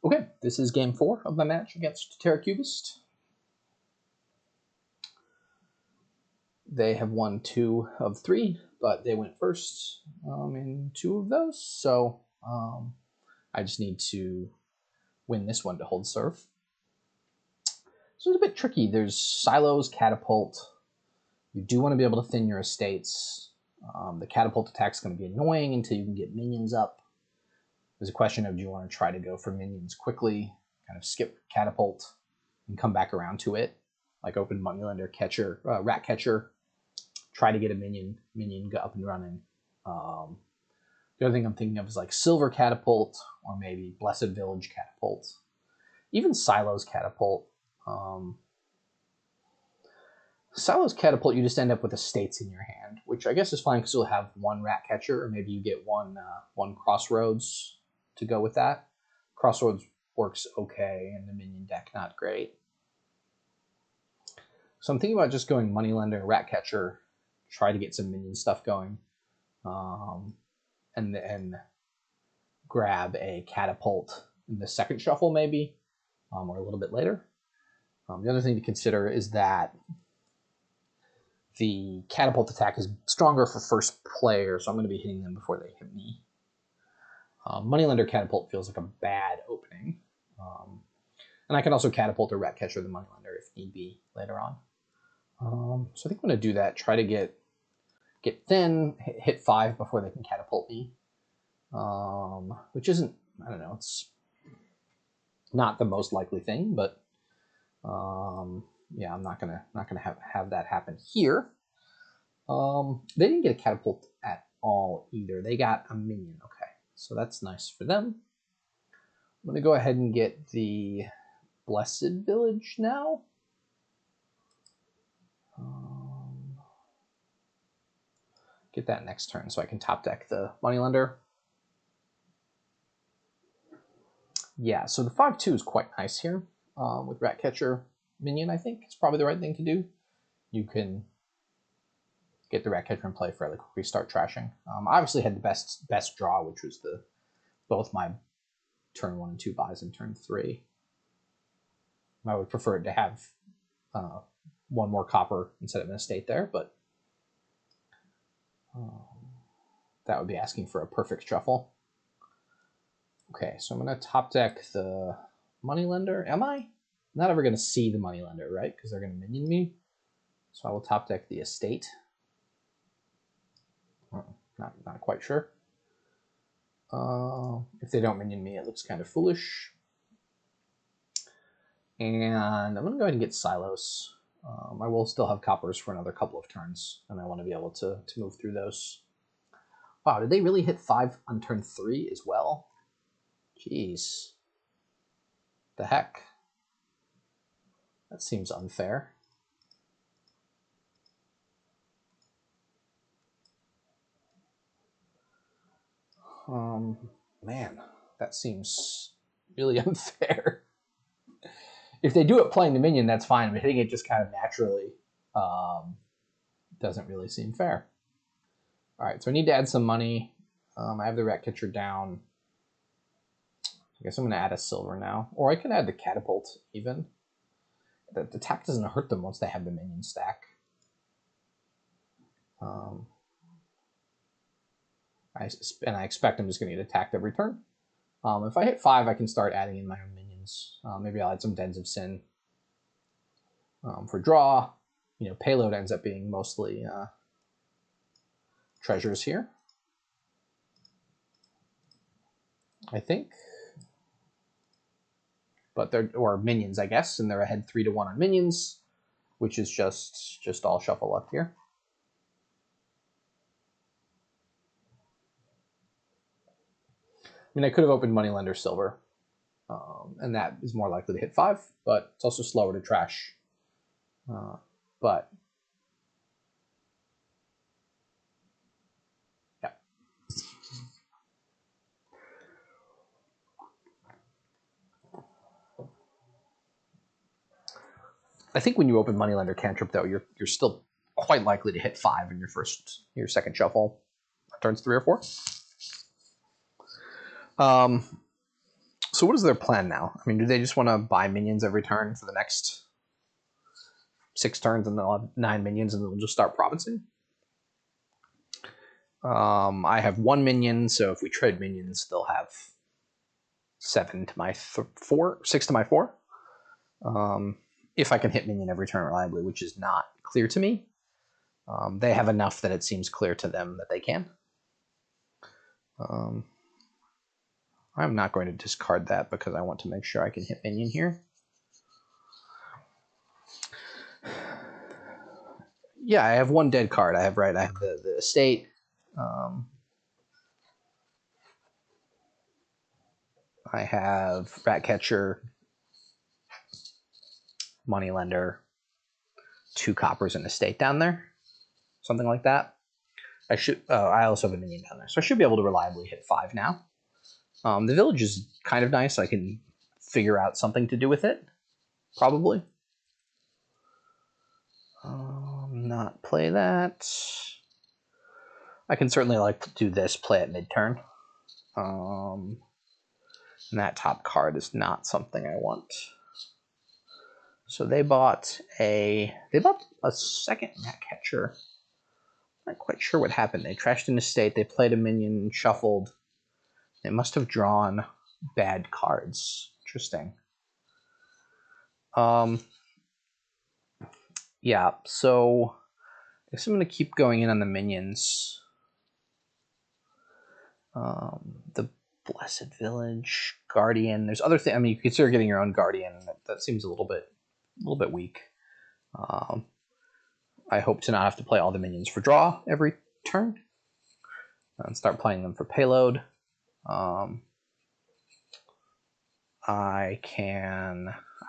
Okay, this is game 4 of my match against Terracubist. They have won 2 of 3, but they went first in 2 of those, so I just need to win this one to hold serve. So it's a bit tricky. There's silos, catapult. You do want to be able to thin your estates. The catapult attack is going to be annoying until you can get minions up. There's a question of, do you want to try to go for minions quickly, kind of skip catapult, and come back around to it, like open moneylender catcher, rat catcher, try to get a minion up and running. The other thing I'm thinking of is like silver catapult or maybe blessed village catapult, even silos catapult. Silos catapult, you just end up with estates in your hand, which I guess is fine because you'll have one rat catcher, or maybe you get one crossroads to go with that. Crossroads works okay in the minion deck, not great. So I'm thinking about just going moneylender, rat catcher, try to get some minion stuff going, and then grab a catapult in the second shuffle maybe, or a little bit later. The other thing to consider is that the catapult attack is stronger for first player, so I'm going to be hitting them before they hit me. Moneylender catapult feels like a bad opening. And I can also catapult or rat catcher the moneylender if need be later on. So I think I'm going to do that, try to get thin, hit 5 before they can catapult me. Which isn't, I don't know, it's not the most likely thing, but yeah, I'm not gonna have that happen here. They didn't get a catapult at all either. They got a minion. Okay, so that's nice for them. I'm gonna go ahead and get the blessed village now. Get that next turn so I can top deck the moneylender. Yeah, so the 5/2 is quite nice here with Ratcatcher minion. I think it's probably the right thing to do. You can get the Ratcatcher in play fairly quickly, start trashing. I obviously had the best draw, which was both my turn 1 and 2 buys in turn 3. I would prefer it to have 1 more copper instead of an estate there, but that would be asking for a perfect shuffle. Okay, so I'm going to top deck the moneylender. Am I? I'm not ever going to see the moneylender, right? Because they're going to minion me. So I will top deck the estate. Not quite sure. If they don't minion me, it looks kind of foolish. And I'm going to go ahead and get silos. I will still have coppers for another couple of turns, and I want to be able to move through those. Wow, did they really hit 5 on turn 3 as well? Jeez. The heck? That seems unfair. Man, that seems really unfair. If they do it playing the minion, that's fine, but hitting it just kind of naturally doesn't really seem fair. All right, so I need to add some money. I have the rat catcher down. I guess I'm going to add a silver now. Or I can add the catapult even. The attack doesn't hurt them once they have the minion stack. And I expect I'm just going to get attacked every turn. If I hit 5, I can start adding in my own minions. Maybe I'll add some Dens of Sin for draw. Payload ends up being mostly treasures here, I think. But or minions, I guess, and they're ahead 3-1 on minions, which is just all shuffle up here. I mean, I could have opened moneylender silver, and that is more likely to hit 5, but it's also slower to trash. But yeah. I think when you open moneylender cantrip, though, you're still quite likely to hit 5 in your second shuffle, turns 3 or 4. So So what is their plan now? I mean, do they just want to buy minions every turn for the next 6 turns, and they'll have 9 minions, and they'll just start provincing? I have 1 minion, so if we trade minions, they'll have 7 to my 4, 6 to my 4. If I can hit minion every turn reliably, which is not clear to me. They have enough that it seems clear to them that they can. I'm not going to discard that because I want to make sure I can hit minion here. Yeah, I have 1 dead card. I have the estate. I have Ratcatcher, Moneylender, 2 coppers, and estate down there. Something like that. I also have a minion down there, so I should be able to reliably hit 5 now. The village is kind of nice. I can figure out something to do with it, probably. Not play that. I can certainly do this, play at mid-turn. And that top card is not something I want. So they bought a second Ratcatcher. Not quite sure what happened. They trashed an estate, they played a minion and shuffled. They must have drawn bad cards. Interesting. Yeah, so I guess I'm going to keep going in on the minions. The Blessed Village, Guardian. There's other things. I mean, you consider getting your own Guardian. That seems a little bit weak. I hope to not have to play all the minions for draw every turn and start playing them for payload. I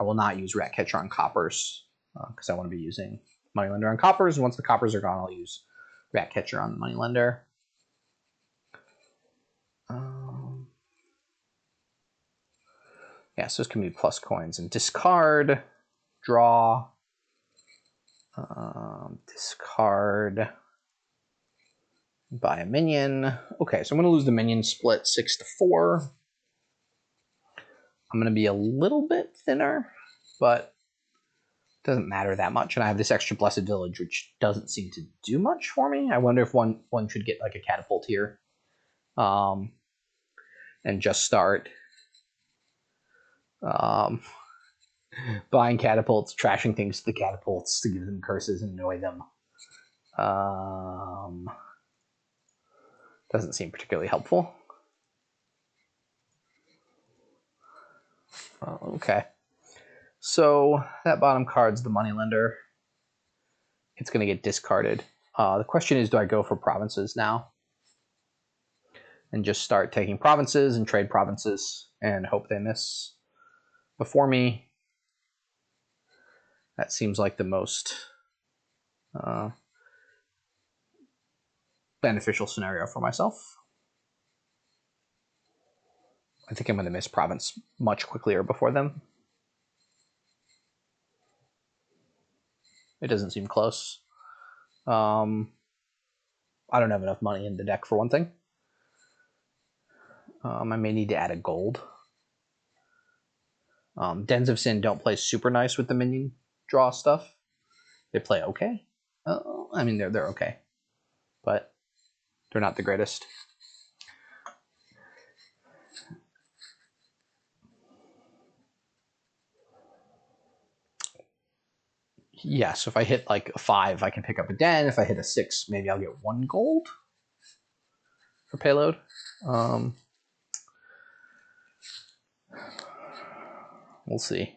will not use Ratcatcher on coppers because I want to be using Moneylender on coppers. And once the coppers are gone, I'll use Ratcatcher on Moneylender. Yeah, so this can be plus coins and discard, draw, discard, buy a minion. Okay, so I'm going to lose the minion split 6 to 4. I'm going to be a little bit thinner, but it doesn't matter that much. And I have this extra Blessed Village, which doesn't seem to do much for me. I wonder if one should get like a catapult here, and just start buying catapults, trashing things to the catapults to give them curses and annoy them. Doesn't seem particularly helpful. Okay. So that bottom card's the Moneylender. It's going to get discarded. The question is, do I go for provinces now? And just start taking provinces and trade provinces and hope they miss before me? That seems like the most beneficial scenario for myself. I think I'm going to miss province much quicker before them. It doesn't seem close. I don't have enough money in the deck for one thing. I may need to add a gold. Dens of Sin don't play super nice with the minion draw stuff. They play okay. I mean, they're okay, but they're not the greatest. Yeah, so if I hit like a 5, I can pick up a den. If I hit a 6, maybe I'll get 1 gold for payload. We'll see.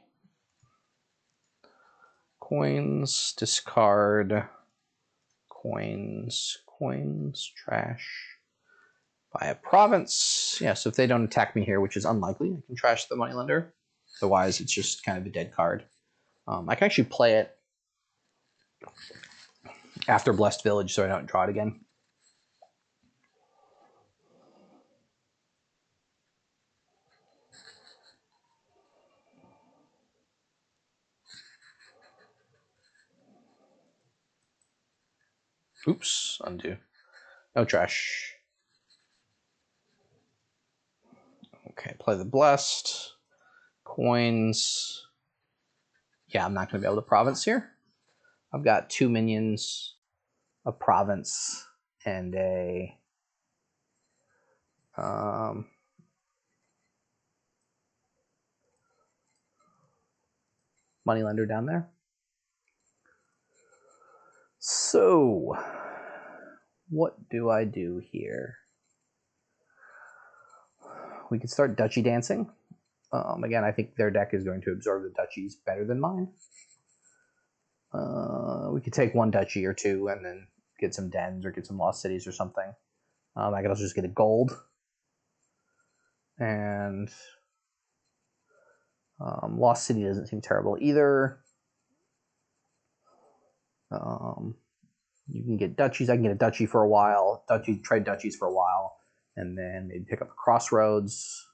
Coins, discard, coins, trash. Buy a province. Yeah, so if they don't attack me here, which is unlikely, I can trash the Moneylender. Otherwise, it's just kind of a dead card. I can actually play it after Blessed Village so I don't draw it again. Oops, undo. No trash. Okay, play the Blessed. Coins. Yeah, I'm not going to be able to province here. I've got 2 minions, a province, and a moneylender down there. So, what do I do here? We can start duchy dancing. Again, I think their deck is going to absorb the duchies better than mine. We could take 1 duchy or 2 and then get some dens or get some lost cities or something. I could also just get a gold. And lost city doesn't seem terrible either. You can get duchies. I can get a duchy for a while. Trade duchies for a while. And then maybe pick up a crossroads,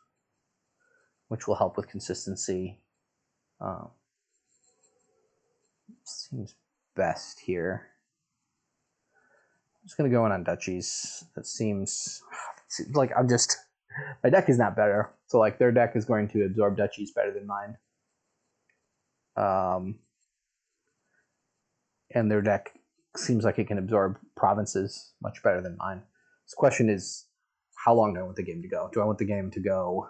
which will help with consistency. Seems best here. I'm just going to go in on duchies. That seems like my deck is not better. So like their deck is going to absorb duchies better than mine. And their deck seems like it can absorb provinces much better than mine. This question is, how long do I want the game to go? Do I want the game to go,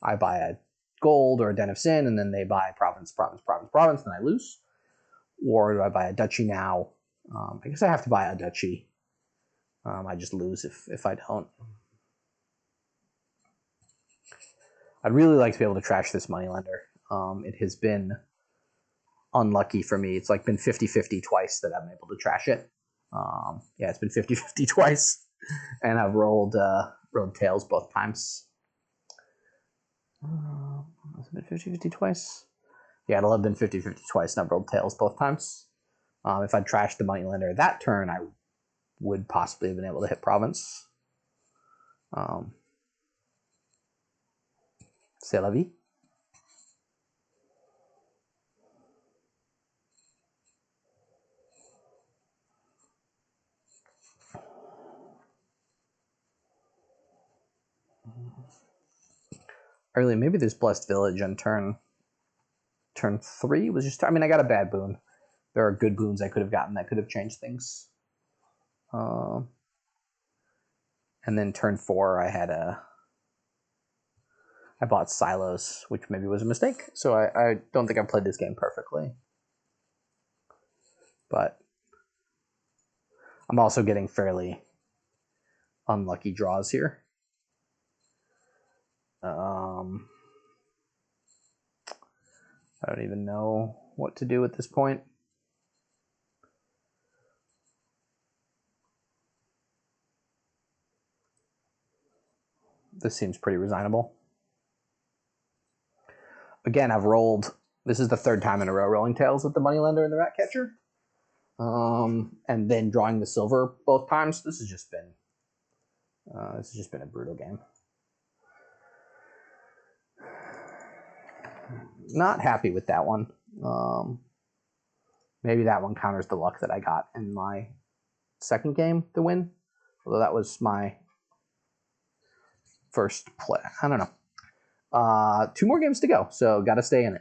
I buy a gold or a Den of Sin, and then they buy province, and I lose? Or do I buy a duchy now? I guess I have to buy a duchy. I just lose if I don't. I'd really like to be able to trash this moneylender. It has been unlucky for me. It's like been 50-50 twice that I'm able to trash it. Yeah, it's been 50-50 twice, and I've rolled tails both times. Has it been 50-50 twice? Yeah, it'll have been 50-50 twice, and I've rolled tails both times. If I'd trashed the moneylender that turn, I would possibly have been able to hit province. C'est la vie. Early, maybe this Blessed Village on turn 3 was just, I mean, I got a bad boon. There are good boons I could have gotten that could have changed things. And then turn 4, I bought silos, which maybe was a mistake. So I don't think I played this game perfectly. But I'm also getting fairly unlucky draws here. I don't even know what to do at this point. This seems pretty resignable. Again, I've rolled, this is the 3rd time in a row rolling tails with the moneylender and the Ratcatcher. And then drawing the silver both times. This has just been a brutal game. Not happy with that one. Maybe that one counters the luck that I got in my second game to win. Although that was my first play. I don't know. 2 more games to go, so got to stay in it.